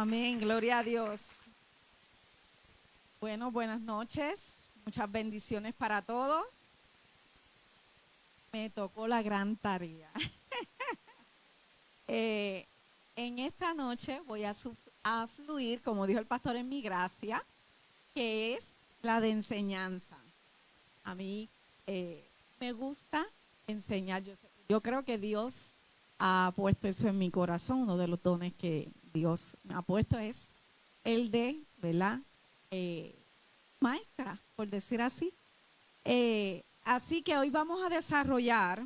Amén, gloria a Dios. Bueno, buenas noches, muchas bendiciones para todos. Me tocó la gran tarea. En esta noche voy a fluir, como dijo el pastor, en mi gracia, que es la de enseñanza. A mí me gusta enseñar. Yo creo que Dios ha puesto eso en mi corazón. Uno de los dones que Dios me ha puesto es el de, ¿verdad? Maestra, por decir así. Así que hoy vamos a desarrollar.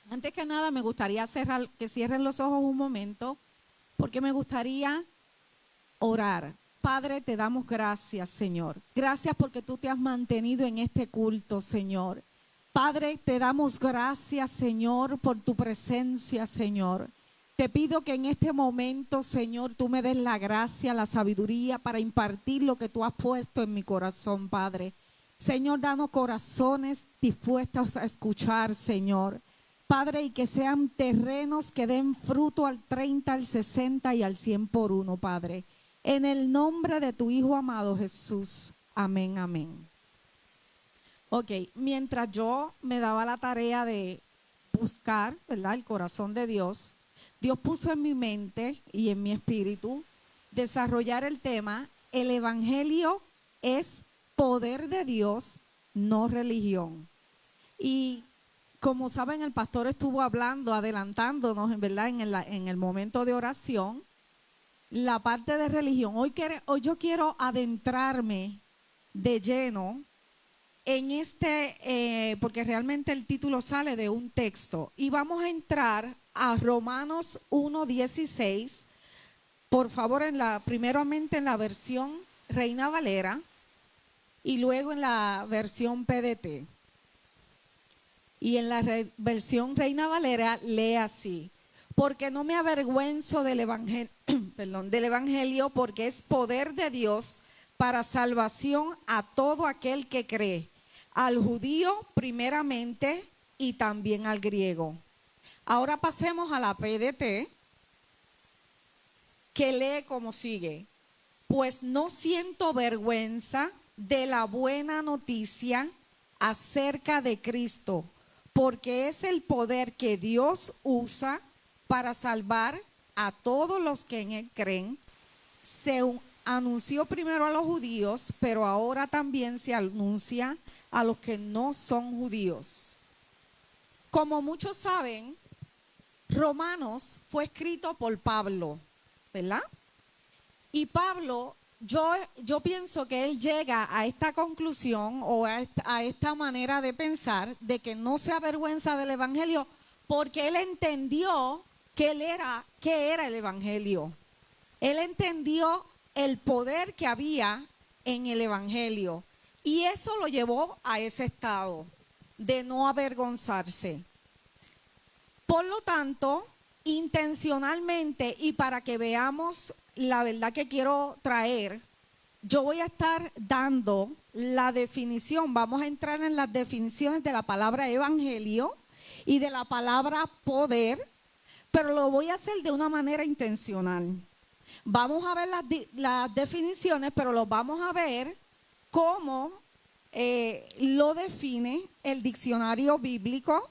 Antes que nada, me gustaría que cierren los ojos un momento, porque me gustaría orar. Padre, te damos gracias, Señor. Gracias porque tú te has mantenido en este culto, Señor. Padre, te damos gracias, Señor, por tu presencia, Señor. Te pido que en este momento, Señor, tú me des la gracia, la sabiduría para impartir lo que tú has puesto en mi corazón, Padre. Señor, danos corazones dispuestos a escuchar, Señor. Padre, y que sean terrenos que den fruto al 30, al 60 y al 100 por uno, Padre. En el nombre de tu Hijo amado Jesús. Amén, amén. Ok, mientras yo me daba la tarea de buscar, ¿verdad?, el corazón de Dios, Dios puso en mi mente y en mi espíritu desarrollar el tema: el evangelio es poder de Dios, no religión. Y como saben, el pastor estuvo hablando, adelantándonos, en verdad, en el momento de oración, la parte de religión. Hoy yo quiero adentrarme de lleno en porque realmente el título sale de un texto. Y vamos a entrar a Romanos 1:16. Por favor, primeramente en la versión Reina Valera y luego en la versión PDT. Y en la versión Reina Valera lee así: porque no me avergüenzo del evangelio, del evangelio, porque es poder de Dios para salvación a todo aquel que cree, al judío primeramente y también al griego. Ahora pasemos a la PDT, que lee como sigue: pues no siento vergüenza de la buena noticia acerca de Cristo, porque es el poder que Dios usa para salvar a todos los que en Él creen. Se anunció primero a los judíos, pero ahora también se anuncia a los que no son judíos. Como muchos saben, Romanos fue escrito por Pablo, ¿verdad? Y Pablo, yo pienso que él llega a esta conclusión o a esta manera de pensar de que no se avergüenza del evangelio, porque él entendió qué era el evangelio. Él entendió el poder que había en el evangelio, y eso lo llevó a ese estado de no avergonzarse. Por lo tanto, intencionalmente, y para que veamos la verdad que quiero traer, yo voy a estar dando la definición. Vamos a entrar en las definiciones de la palabra evangelio y de la palabra poder, pero lo voy a hacer de una manera intencional. Vamos a ver las definiciones, pero lo vamos a ver cómo lo define el diccionario bíblico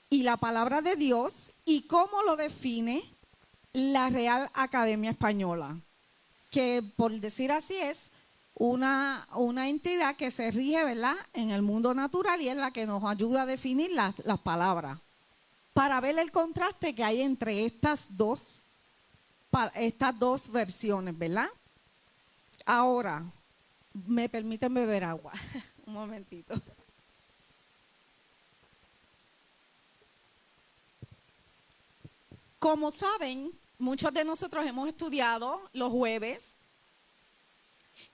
y la palabra de Dios, y cómo lo define la Real Academia Española, que por decir así es una entidad que se rige, ¿verdad?, en el mundo natural, y es la que nos ayuda a definir las palabras, para ver el contraste que hay entre estas dos versiones, ¿verdad? Ahora, me permiten beber agua. Un momentito. Como saben, muchos de nosotros hemos estudiado los jueves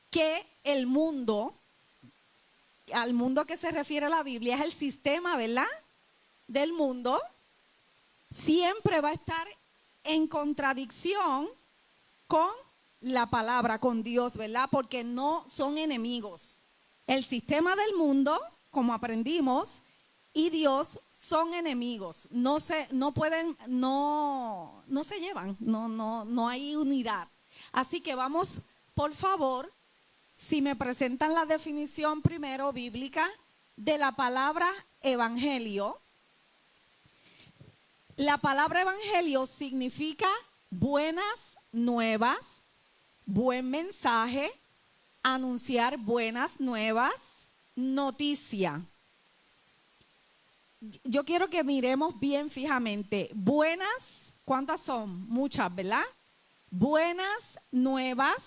que al mundo que se refiere a la Biblia es el sistema, ¿verdad?, del mundo. Siempre va a estar en contradicción con la palabra, con Dios, ¿verdad? Porque no son enemigos. El sistema del mundo, como aprendimos, y Dios son enemigos, no se llevan, no hay unidad. Así que vamos, por favor, si me presentan la definición primero bíblica de la palabra evangelio. La palabra evangelio significa buenas nuevas, buen mensaje, anunciar buenas nuevas, noticia. Yo quiero que miremos bien fijamente. Buenas, ¿cuántas son? Muchas, ¿verdad? Buenas nuevas,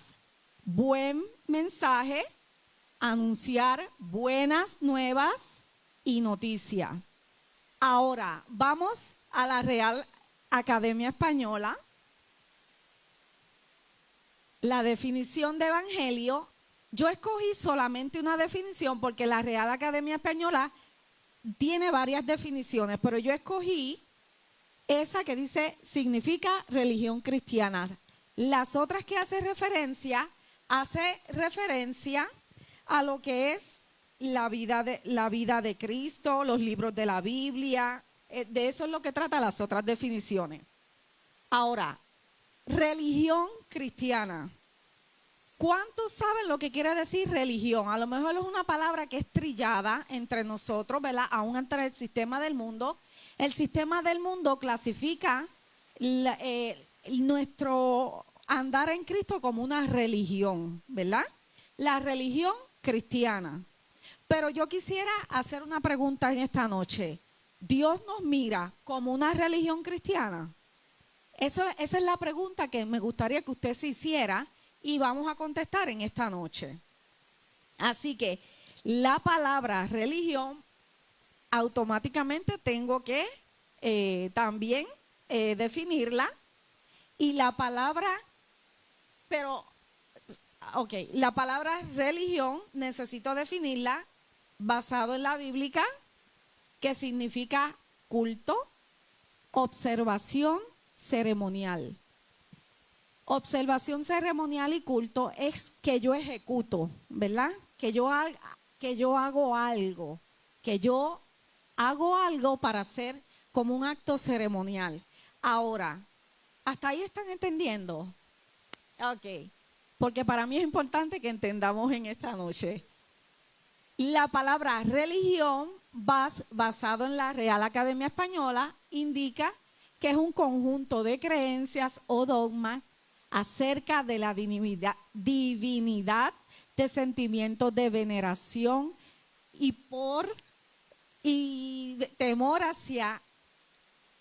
buen mensaje, anunciar buenas nuevas y noticia. Ahora, vamos a la Real Academia Española. La definición de evangelio, yo escogí solamente una definición porque la Real Academia Española tiene varias definiciones, pero yo escogí esa que dice significa religión cristiana. Las otras que hace referencia a lo que es la vida de Cristo, los libros de la Biblia. De eso es lo que trata las otras definiciones. Ahora, religión cristiana. ¿Cuántos saben lo que quiere decir religión? A lo mejor es una palabra que es trillada entre nosotros, ¿verdad? Aún entre el sistema del mundo. El sistema del mundo clasifica nuestro andar en Cristo como una religión, ¿verdad? La religión cristiana. Pero yo quisiera hacer una pregunta en esta noche. ¿Dios nos mira como una religión cristiana? Esa es la pregunta que me gustaría que usted se hiciera y vamos a contestar en esta noche. Así que la palabra religión, automáticamente tengo que también definirla. Y la palabra, la palabra religión necesito definirla basado en la bíblica, que significa culto, observación ceremonial. Observación ceremonial y culto es que yo ejecuto, ¿verdad? Que yo hago algo para hacer como un acto ceremonial. Ahora, ¿hasta ahí están entendiendo? Ok, porque para mí es importante que entendamos en esta noche. La palabra religión, basado en la Real Academia Española, indica que es un conjunto de creencias o dogmas acerca de la divinidad, de sentimientos de veneración y temor hacia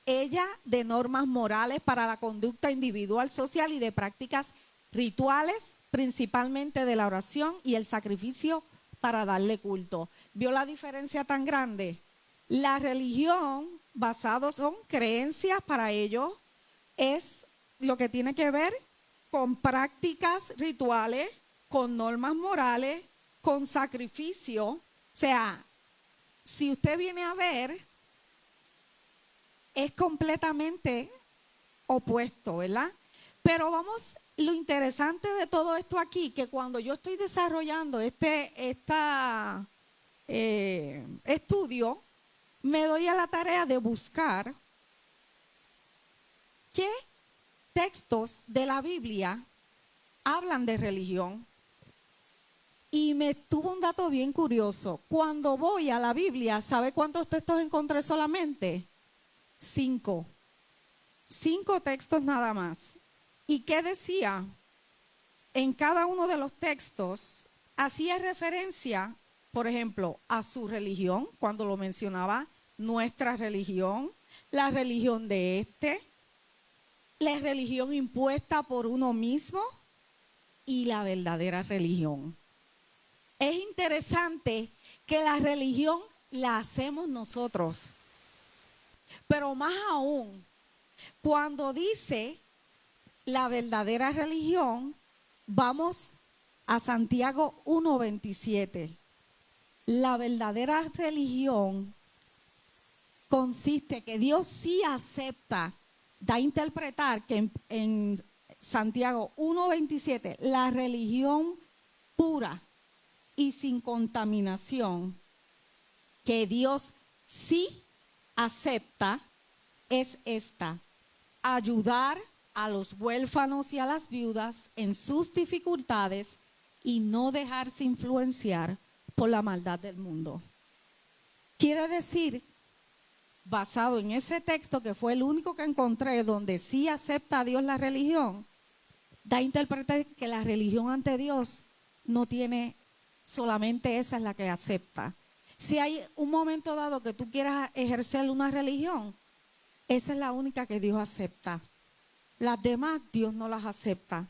ella, de normas morales para la conducta individual, social y de prácticas rituales, principalmente de la oración y el sacrificio para darle culto. ¿Vio la diferencia tan grande? La religión, son creencias para ellos, es lo que tiene que ver con prácticas rituales, con normas morales, con sacrificio. O sea, si usted viene a ver, es completamente opuesto, ¿verdad? Pero lo interesante de todo esto aquí, que cuando yo estoy desarrollando este estudio, me doy a la tarea de buscar qué textos de la Biblia hablan de religión. Y me tuvo un dato bien curioso. Cuando voy a la Biblia, ¿sabe cuántos textos encontré solamente? 5. 5 textos nada más. ¿Y qué decía? En cada uno de los textos hacía referencia, por ejemplo, a su religión, cuando lo mencionaba, nuestra religión, la religión de la religión impuesta por uno mismo y la verdadera religión. Es interesante que la religión la hacemos nosotros, pero más aún, cuando dice la verdadera religión, vamos a Santiago 1:27. La verdadera religión consiste que Dios sí acepta, da a interpretar que en Santiago 1:27, la religión pura y sin contaminación que Dios sí acepta es esta: ayudar a los huérfanos y a las viudas en sus dificultades y no dejarse influenciar por la maldad del mundo. Quiere decir, basado en ese texto, que fue el único que encontré donde sí acepta a Dios la religión, da a interpretar que la religión ante Dios no tiene solamente esa es la que acepta. Si hay un momento dado que tú quieras ejercer una religión, esa es la única que Dios acepta. Las demás Dios no las acepta.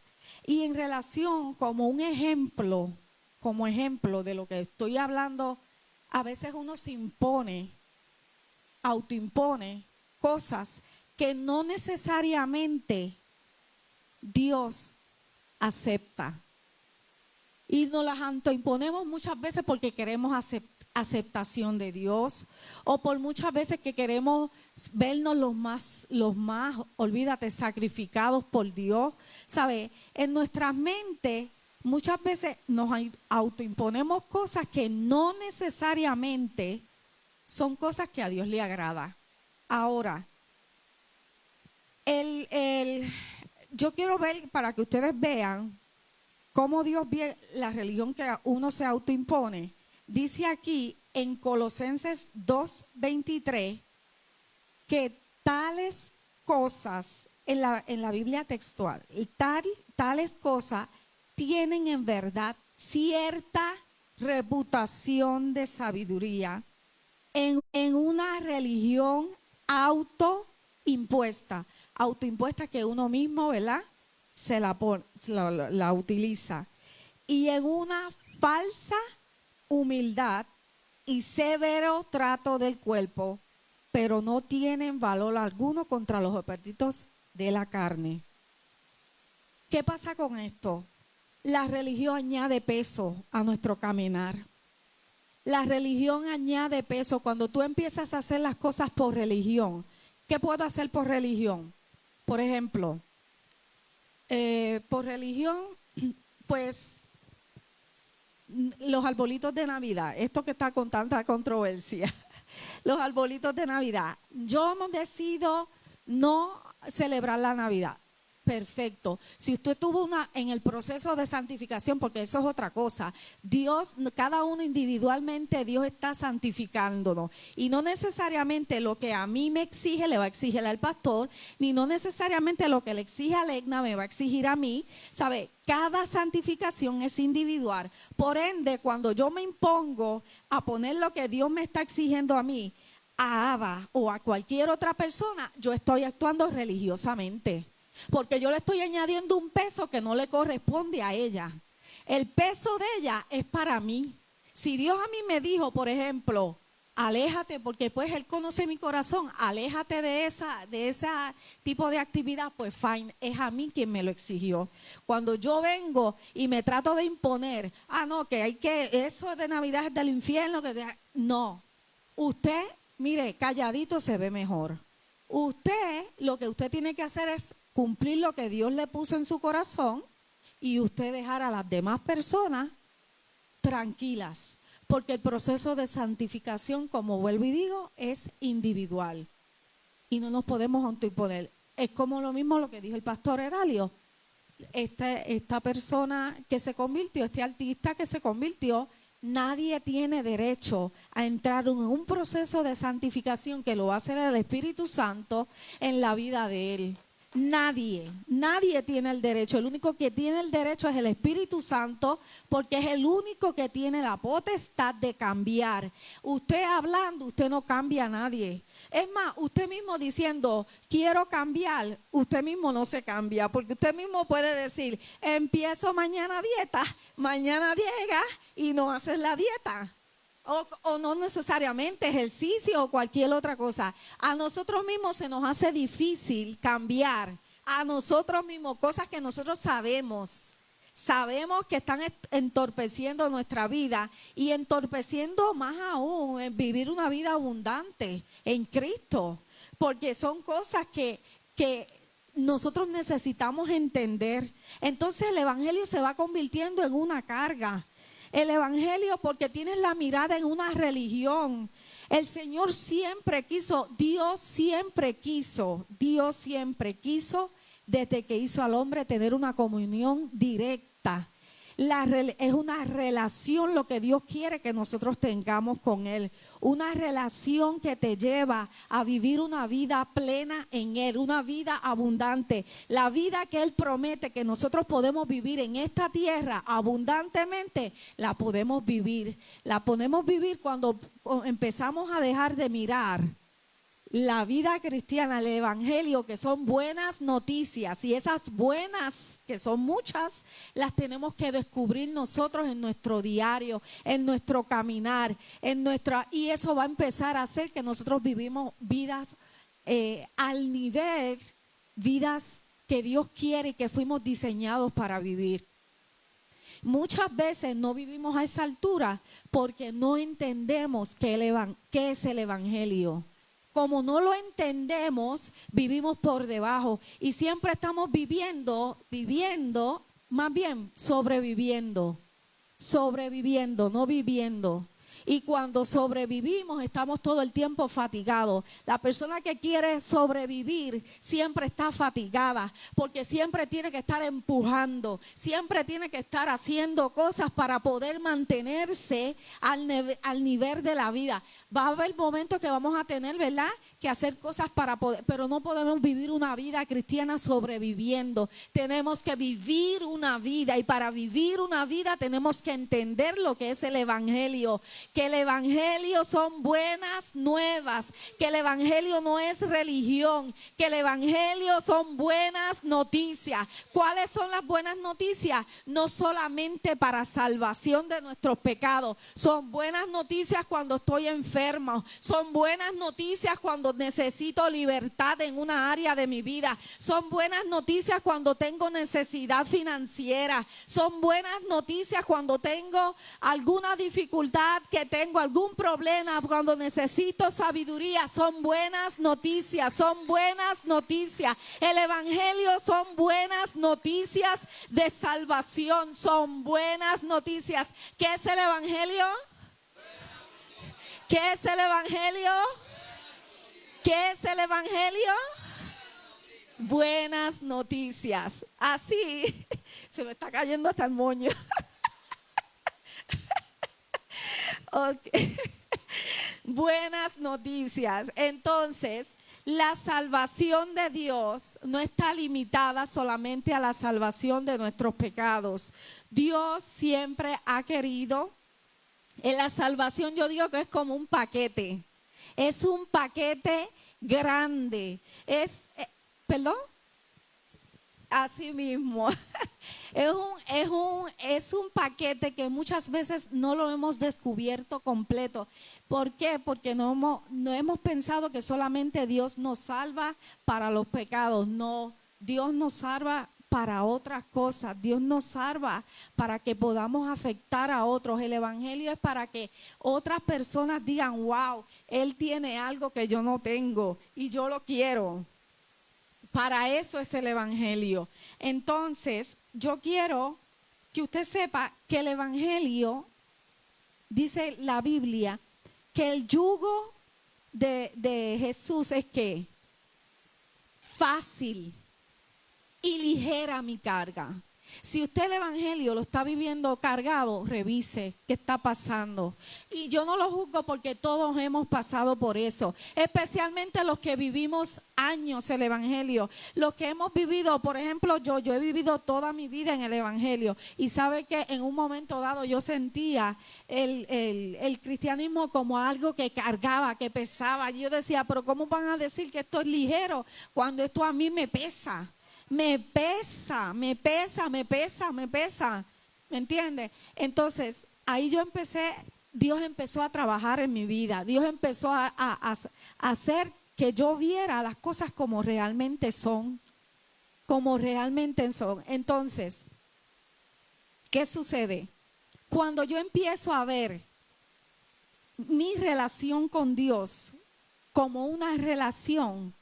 Y en relación, como ejemplo de lo que estoy hablando, a veces uno se autoimpone cosas que no necesariamente Dios acepta. Y nos las autoimponemos muchas veces porque queremos aceptación de Dios, o por muchas veces que queremos vernos los más, olvídate, sacrificados por Dios. ¿Sabe? En nuestras mentes muchas veces nos autoimponemos cosas que no necesariamente son cosas que a Dios le agrada. Ahora, yo quiero ver, para que ustedes vean cómo Dios ve la religión que uno se autoimpone. Dice aquí en Colosenses 2:23 que tales cosas, en la Biblia textual, tales cosas tienen en verdad cierta reputación de sabiduría en una religión autoimpuesta que uno mismo, ¿verdad?, la utiliza, y en una falsa humildad y severo trato del cuerpo, pero no tienen valor alguno contra los apetitos de la carne. ¿Qué pasa con esto? La religión añade peso a nuestro caminar. La religión añade peso. Cuando tú empiezas a hacer las cosas por religión, ¿qué puedo hacer por religión? Por ejemplo, por religión, pues los arbolitos de Navidad, esto que está con tanta controversia, los arbolitos de Navidad. Yo decido no celebrar la Navidad. Perfecto. Si usted estuvo en el proceso de santificación, porque eso es otra cosa, Dios, cada uno individualmente, Dios está santificándonos. Y no necesariamente lo que a mí me exige le va a exigir al pastor, ni no necesariamente lo que le exige a Legna me va a exigir a mí. ¿Sabe? Cada santificación es individual. Por ende, cuando yo me impongo a poner lo que Dios me está exigiendo a mí, a Ada o a cualquier otra persona, yo estoy actuando religiosamente. Porque yo le estoy añadiendo un peso que no le corresponde a ella. El peso de ella es para mí. Si Dios a mí me dijo, por ejemplo, aléjate, porque pues Él conoce mi corazón, aléjate de ese tipo de actividad, pues fine, es a mí quien me lo exigió. Cuando yo vengo y me trato de imponer, no, eso de Navidad es del infierno, no. Usted, mire, calladito se ve mejor. Usted, lo que usted tiene que hacer es cumplir lo que Dios le puso en su corazón y usted dejar a las demás personas tranquilas, porque el proceso de santificación, como vuelvo y digo, es individual y no nos podemos autoimponer. Es como lo mismo lo que dijo el pastor Heralio. Esta persona que se convirtió, este artista que se convirtió, nadie tiene derecho a entrar en un proceso de santificación que lo va a hacer el Espíritu Santo en la vida de él. Nadie tiene el derecho. El único que tiene el derecho es el Espíritu Santo, porque es el único que tiene la potestad de cambiar. Usted hablando, usted no cambia a nadie. Es más, usted mismo diciendo, quiero cambiar, usted mismo no se cambia, porque usted mismo puede decir, empiezo mañana dieta, mañana llega y no haces la dieta. O no necesariamente ejercicio o cualquier otra cosa. A nosotros mismos se nos hace difícil cambiar. A nosotros mismos, cosas que nosotros sabemos que están entorpeciendo nuestra vida y entorpeciendo más aún en vivir una vida abundante en Cristo. Porque son cosas que nosotros necesitamos entender. Entonces el evangelio se va convirtiendo en una carga. el evangelio porque tienes la mirada en una religión. El Señor siempre quiso, Dios siempre quiso, desde que hizo al hombre tener una comunión directa. Es una relación lo que Dios quiere que nosotros tengamos con Él. Una relación que te lleva a vivir una vida plena en Él, una vida abundante. La vida que Él promete que nosotros podemos vivir en esta tierra abundantemente, la podemos vivir. La podemos vivir cuando empezamos a dejar de mirar la vida cristiana, el evangelio, que son buenas noticias, y esas buenas, que son muchas, las tenemos que descubrir nosotros en nuestro diario, en nuestro caminar, y eso va a empezar a hacer que nosotros vivimos vidas al nivel, vidas que Dios quiere y que fuimos diseñados para vivir. Muchas veces no vivimos a esa altura porque no entendemos qué es el evangelio. Como no lo entendemos, vivimos por debajo y siempre estamos viviendo, más bien sobreviviendo, no viviendo. Y cuando sobrevivimos estamos todo el tiempo fatigados. La persona que quiere sobrevivir siempre está fatigada porque siempre tiene que estar empujando, siempre tiene que estar haciendo cosas para poder mantenerse al nivel de la vida. Va a haber momentos que vamos a tener, ¿verdad?, que hacer cosas para poder, pero no podemos vivir una vida cristiana sobreviviendo. Tenemos que vivir una vida, y para vivir una vida tenemos que entender lo que es el evangelio, que el evangelio son buenas nuevas, que el evangelio no es religión, que el evangelio son buenas noticias. ¿Cuáles son las buenas noticias? No solamente para salvación de nuestros pecados, son buenas noticias cuando estoy enfermo, son buenas noticias cuando necesito libertad en una área de mi vida, son buenas noticias cuando tengo necesidad financiera, son buenas noticias cuando tengo alguna dificultad, que tengo algún problema, cuando necesito sabiduría. Son buenas noticias, son buenas noticias. El evangelio son buenas noticias de salvación, son buenas noticias. ¿Qué es el evangelio? ¿Qué es el evangelio? ¿Qué es el evangelio? Buenas noticias. Así, se me está cayendo hasta el moño. Okay. Buenas noticias. Entonces, la salvación de Dios no está limitada solamente a la salvación de nuestros pecados. Dios siempre ha querido, en la salvación yo digo que es como un paquete. Es un paquete grande. ¿Perdón? Así mismo. Es un paquete que muchas veces no lo hemos descubierto completo. ¿Por qué? Porque no hemos pensado que solamente Dios nos salva para los pecados. No, Dios nos salva para otras cosas. Dios nos salva para que podamos afectar a otros. El evangelio es para que otras personas digan, wow, Él tiene algo que yo no tengo y yo lo quiero. Para eso es el evangelio. Entonces, yo quiero que usted sepa que el evangelio, dice la Biblia, que el yugo de Jesús es que fácil y ligera mi carga. Si usted el evangelio lo está viviendo cargado, revise qué está pasando. Y yo no lo juzgo porque todos hemos pasado por eso, especialmente los que vivimos años el evangelio, los que hemos vivido, por ejemplo, yo he vivido toda mi vida en el evangelio, y sabe que en un momento dado yo sentía el cristianismo como algo que cargaba, que pesaba. Yo decía, pero ¿cómo van a decir que esto es ligero cuando esto a mí me pesa? Me pesa. ¿Me entiende? Entonces, ahí Dios empezó a trabajar en mi vida. Dios empezó a hacer que yo viera las cosas como realmente son. Entonces, ¿qué sucede? Cuando yo empiezo a ver mi relación con Dios como una relación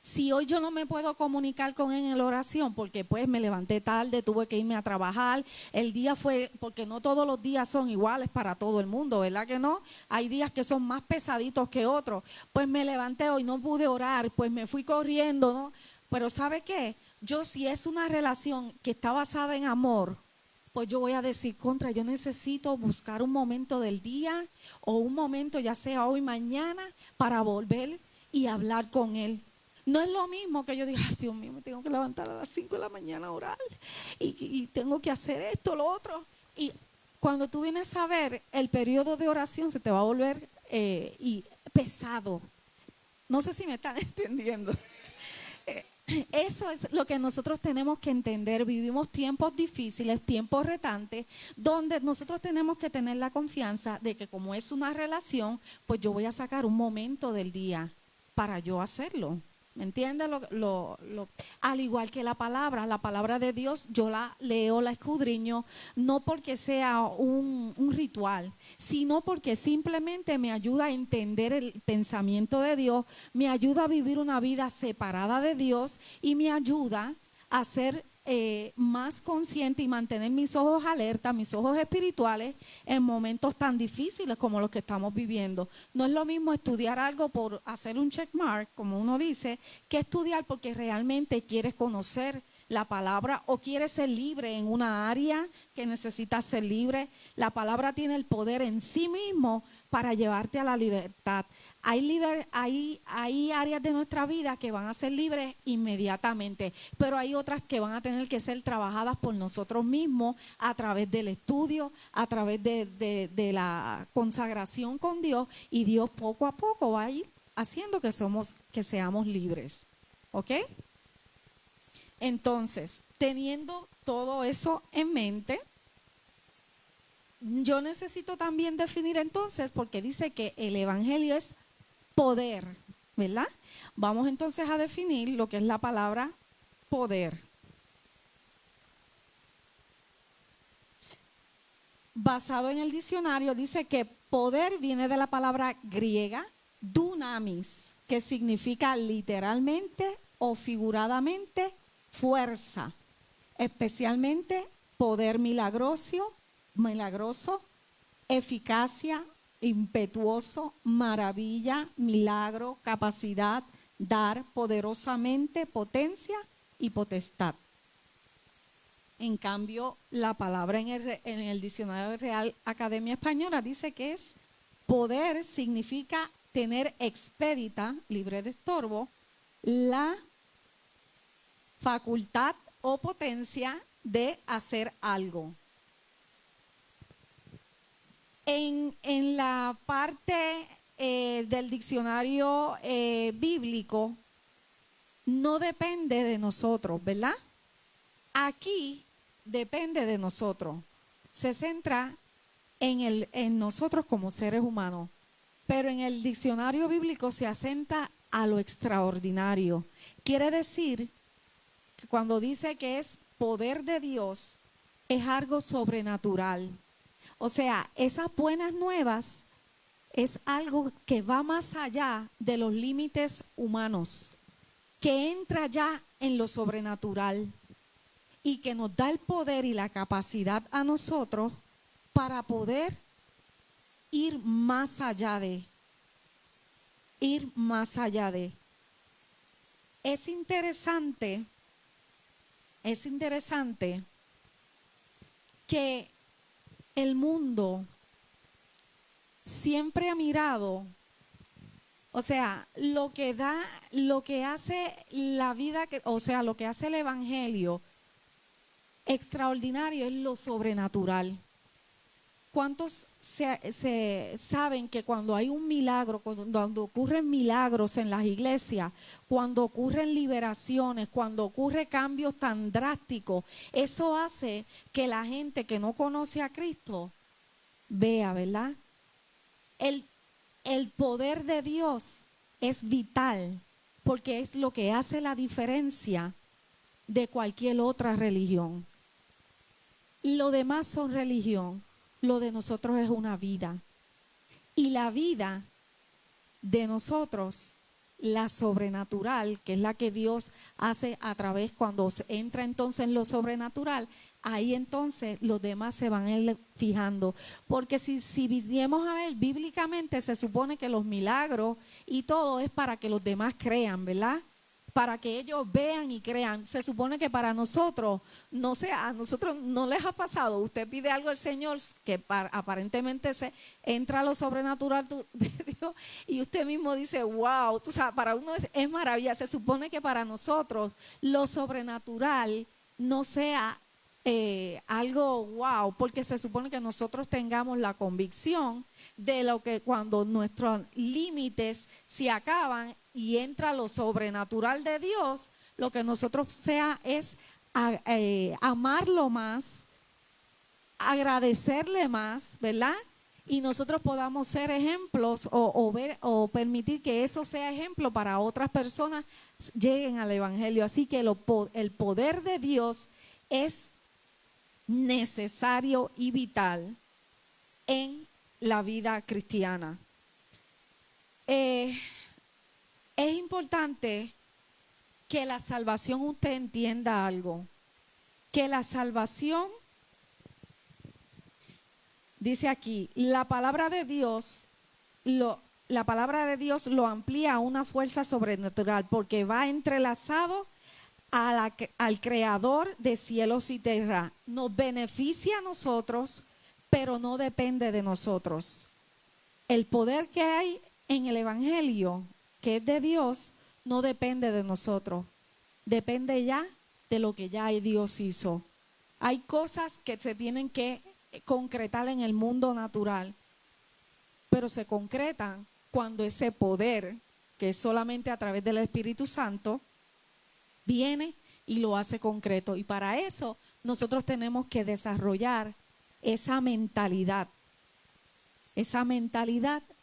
Si hoy yo no me puedo comunicar con él en la oración, porque pues me levanté tarde, tuve que irme a trabajar, el día fue, porque no todos los días son iguales para todo el mundo, ¿verdad que no? Hay días que son más pesaditos que otros. Pues me levanté hoy, no pude orar, pues me fui corriendo, ¿no? Pero ¿sabe qué? Yo, si es una relación que está basada en amor, pues yo voy a decir, contra, yo necesito buscar un momento del día o un momento, ya sea hoy, mañana, para volver y hablar con él. No es lo mismo que yo diga, ay, Dios mío, me tengo que levantar a las 5 de la mañana a orar y tengo que hacer esto, lo otro. Y cuando tú vienes a ver, el periodo de oración se te va a volver pesado. No sé si me están entendiendo. Eso es lo que nosotros tenemos que entender. Vivimos tiempos difíciles, tiempos retantes, donde nosotros tenemos que tener la confianza de que como es una relación, pues yo voy a sacar un momento del día para yo hacerlo. ¿Me entiendes? Al igual que la palabra de Dios, yo la leo, la escudriño, no porque sea un ritual, sino porque simplemente me ayuda a entender el pensamiento de Dios, me ayuda a vivir una vida separada de Dios y me ayuda a ser más consciente y mantener mis ojos alerta, mis ojos espirituales en momentos tan difíciles como los que estamos viviendo. No es lo mismo estudiar algo por hacer un checkmark, como uno dice, que estudiar porque realmente quieres conocer la palabra o quieres ser libre en una área que necesitas ser libre. La palabra tiene el poder en sí mismo para llevarte a la libertad. Hay áreas de nuestra vida que van a ser libres inmediatamente, pero hay otras que van a tener que ser trabajadas por nosotros mismos a través del estudio, a través de la consagración con Dios, y Dios poco a poco va a ir haciendo que seamos libres. ¿Ok? Entonces, teniendo todo eso en mente, yo necesito también definir entonces, porque dice que el evangelio es poder, ¿verdad? Vamos entonces a definir lo que es la palabra poder. Basado en el diccionario, dice que poder viene de la palabra griega dunamis, que significa literalmente o figuradamente fuerza, especialmente poder milagroso, eficacia, impetuoso, maravilla, milagro, capacidad, dar poderosamente, potencia y potestad. En cambio, la palabra en el diccionario Real Academia Española dice que es poder, significa tener expedita, libre de estorbo, la facultad o potencia de hacer algo. En la parte del diccionario bíblico no depende de nosotros, ¿verdad? Aquí depende de nosotros. Se centra en nosotros como seres humanos, pero en el diccionario bíblico se asenta a lo extraordinario. Quiere decir que cuando dice que es poder de Dios, es algo sobrenatural. O sea, esas buenas nuevas es algo que va más allá de los límites humanos, que entra ya en lo sobrenatural y que nos da el poder y la capacidad a nosotros para poder ir más allá de. Es interesante que el mundo siempre ha mirado, o sea, lo que hace la vida, o sea, lo que hace el evangelio extraordinario es lo sobrenatural. ¿Cuántos se saben que cuando hay un milagro, cuando ocurren milagros en las iglesias, cuando ocurren liberaciones, cuando ocurren cambios tan drásticos, eso hace que la gente que no conoce a Cristo vea, ¿verdad? El poder de Dios es vital porque es lo que hace la diferencia de cualquier otra religión. Lo demás son religión, lo de nosotros es una vida. Y la vida de nosotros la sobrenatural, que es la que Dios hace a través cuando entra entonces en lo sobrenatural, ahí entonces los demás se van a ir fijando. Porque si viniéramos a ver bíblicamente, se supone que los milagros y todo es para que los demás crean, ¿verdad? Para que ellos vean y crean. Se supone que para nosotros, no sé, a nosotros no les ha pasado. Usted pide algo al Señor que aparentemente se entra a lo sobrenatural de Dios y usted mismo dice, wow, tú sabes, para uno es maravilla. Se supone que para nosotros lo sobrenatural no sea algo wow, porque se supone que nosotros tengamos la convicción de lo que cuando nuestros límites se acaban y entra lo sobrenatural de Dios, lo que nosotros sea es amarlo más, agradecerle más, ¿verdad? Y nosotros podamos ser ejemplos o ver o permitir que eso sea ejemplo para otras personas lleguen al Evangelio. Así que el poder de Dios es necesario y vital en la vida cristiana. Es importante que la salvación, usted entienda algo, que la salvación, dice aquí, la palabra de Dios lo amplía a una fuerza sobrenatural porque va entrelazado al creador de cielos y tierra. Nos beneficia a nosotros, pero no depende de nosotros. El poder que hay en el Evangelio, que es de Dios, no depende de nosotros. Depende ya de lo que ya Dios hizo. Hay cosas que se tienen que concretar en el mundo natural, pero se concretan cuando ese poder, que es solamente a través del Espíritu Santo, viene y lo hace concreto. Y para eso nosotros tenemos que desarrollar esa mentalidad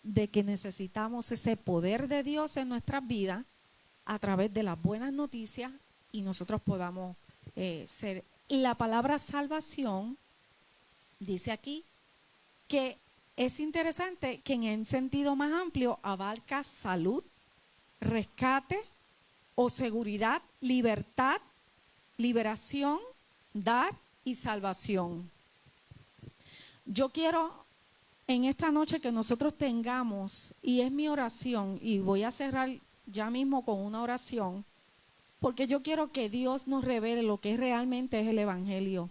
de que necesitamos ese poder de Dios en nuestras vidas a través de las buenas noticias y nosotros podamos ser. Y la palabra salvación dice aquí que es interesante que en el sentido más amplio abarca salud, rescate o seguridad, libertad, liberación, dar y salvación. Yo quiero en esta noche que nosotros tengamos, y es mi oración, y voy a cerrar ya mismo con una oración, porque yo quiero que Dios nos revele lo que realmente es el Evangelio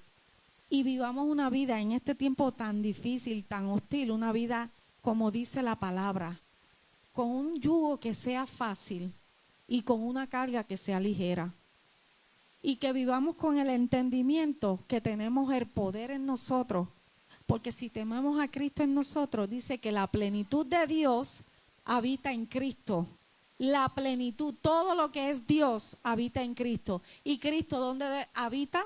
y vivamos una vida en este tiempo tan difícil, tan hostil, una vida como dice la palabra, con un yugo que sea fácil y con una carga que sea ligera. Y que vivamos con el entendimiento que tenemos el poder en nosotros, porque si tenemos a Cristo en nosotros, dice que la plenitud de Dios habita en Cristo. La plenitud, todo lo que es Dios habita en Cristo. ¿Y Cristo dónde habita?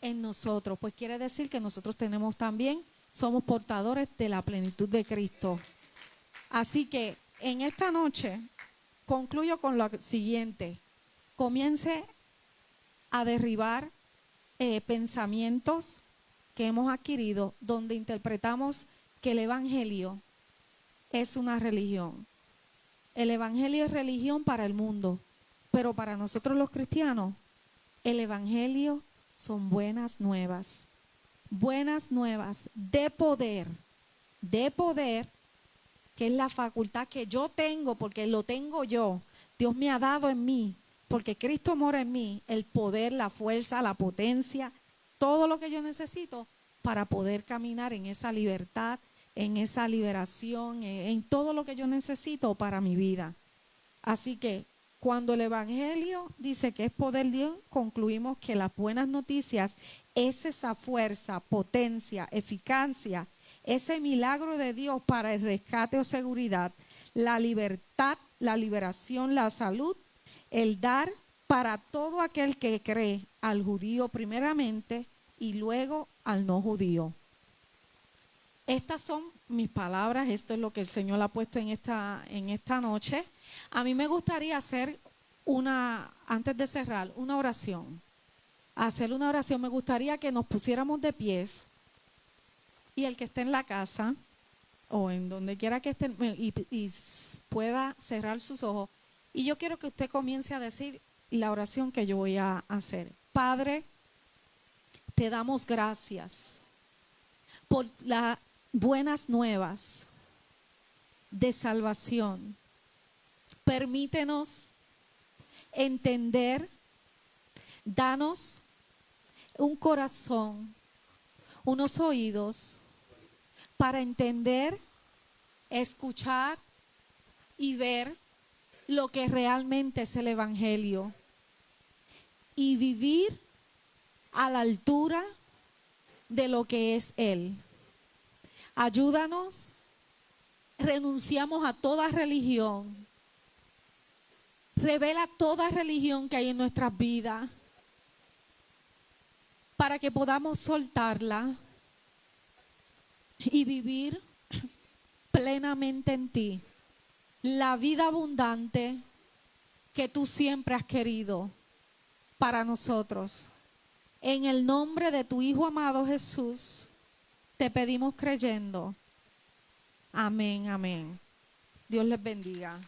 En nosotros. Pues quiere decir que nosotros tenemos también, somos portadores de la plenitud de Cristo. Así que en esta noche concluyo con lo siguiente. Comience a derribar pensamientos que hemos adquirido donde interpretamos que el Evangelio es una religión. El Evangelio es religión para el mundo, pero para nosotros los cristianos, el Evangelio son buenas nuevas de poder, que es la facultad que yo tengo, porque lo tengo yo. Dios me ha dado en mí, porque Cristo mora en mí, el poder, la fuerza, la potencia, todo lo que yo necesito para poder caminar en esa libertad, en esa liberación, en todo lo que yo necesito para mi vida. Así que cuando el Evangelio dice que es poder de Dios, concluimos que las buenas noticias es esa fuerza, potencia, eficacia, ese milagro de Dios para el rescate o seguridad, la libertad, la liberación, la salud, el dar para todo aquel que cree, al judío primeramente y luego al no judío. Estas son mis palabras, esto es lo que el Señor ha puesto en esta noche. A mí me gustaría hacer antes de cerrar, una oración. Hacer una oración, me gustaría que nos pusiéramos de pies y el que esté en la casa o en donde quiera que esté y pueda cerrar sus ojos Y yo quiero que usted comience a decir la oración que yo voy a hacer. Padre, te damos gracias por las buenas nuevas de salvación. Permítenos entender, danos un corazón, unos oídos para entender, escuchar y ver lo que realmente es el Evangelio y vivir a la altura de lo que es Él. Ayúdanos, renunciamos a toda religión. Revela toda religión que hay en nuestras vidas para que podamos soltarla y vivir plenamente en ti la vida abundante que tú siempre has querido para nosotros. En el nombre de tu Hijo amado Jesús, te pedimos creyendo. Amén, amén. Dios les bendiga.